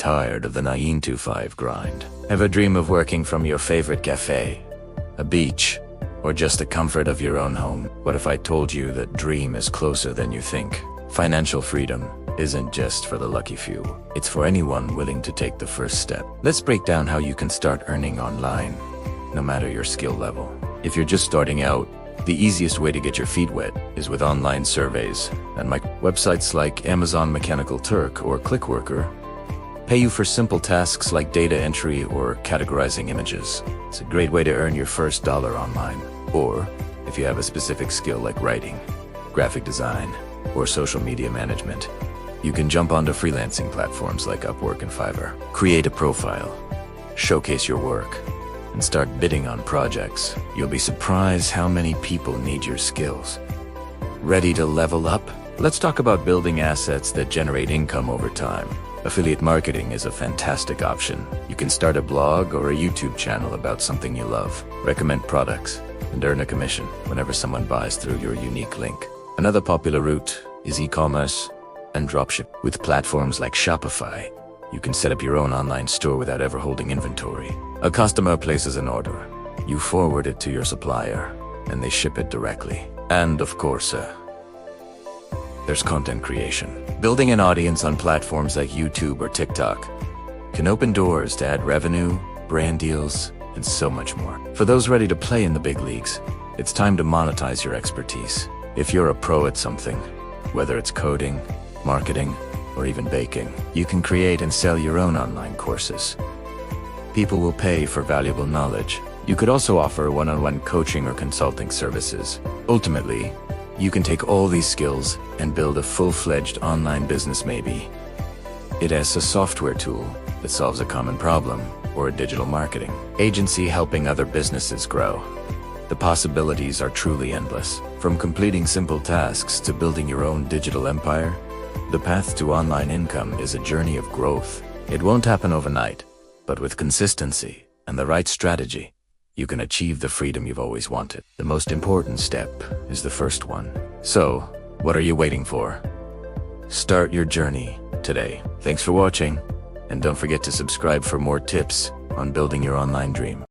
Tired of the 9 to 5 grind? Have a dream of working from your favorite cafe, a beach, or just the comfort of your own home? What if I told you that dream is closer than you think? Financial freedom isn't just for the lucky few. It's for anyone willing to take the first step. Let's break down how you can start earning online, no matter your skill level. If you're just starting out, the easiest way to get your feet wet is with online surveys, and websites like Amazon Mechanical Turk or Clickworker pay you for simple tasks like data entry or categorizing images. It's a great way to earn your first dollar online. Or, if you have a specific skill like writing, graphic design, or social media management, you can jump onto freelancing platforms like Upwork and Fiverr. Create a profile, showcase your work, and start bidding on projects. You'll be surprised how many people need your skills. Ready to level up? Let's talk about building assets that generate income over time. Affiliate marketing is a fantastic option. You can start a blog or a YouTube channel about something you love, recommend products, and earn a commission whenever someone buys through your unique link. Another popular route is e-commerce and dropship. With platforms like Shopify, you can set up your own online store without ever holding inventory. A customer places an order, you forward it to your supplier, and they ship it directly. And of course, there's content creation. Building an audience on platforms like YouTube or TikTok can open doors to add revenue, brand deals, and so much more. For those ready to play in the big leagues, it's time to monetize your expertise. If you're a pro at something, whether it's coding, marketing, or even baking, you can create and sell your own online courses. People will pay for valuable knowledge. You could also offer one-on-one coaching or consulting services. Ultimately, you can take all these skills and build a full-fledged online business maybe. It has a software tool that solves a common problem, or a digital marketing agency helping other businesses grow. The possibilities are truly endless. From completing simple tasks to building your own digital empire, the path to online income is a journey of growth. It won't happen overnight, but with consistency and the right strategy, you can achieve the freedom you've always wanted. The most important step is the first one. So, what are you waiting for? Start your journey today. Thanks for watching, and don't forget to subscribe for more tips on building your online dream.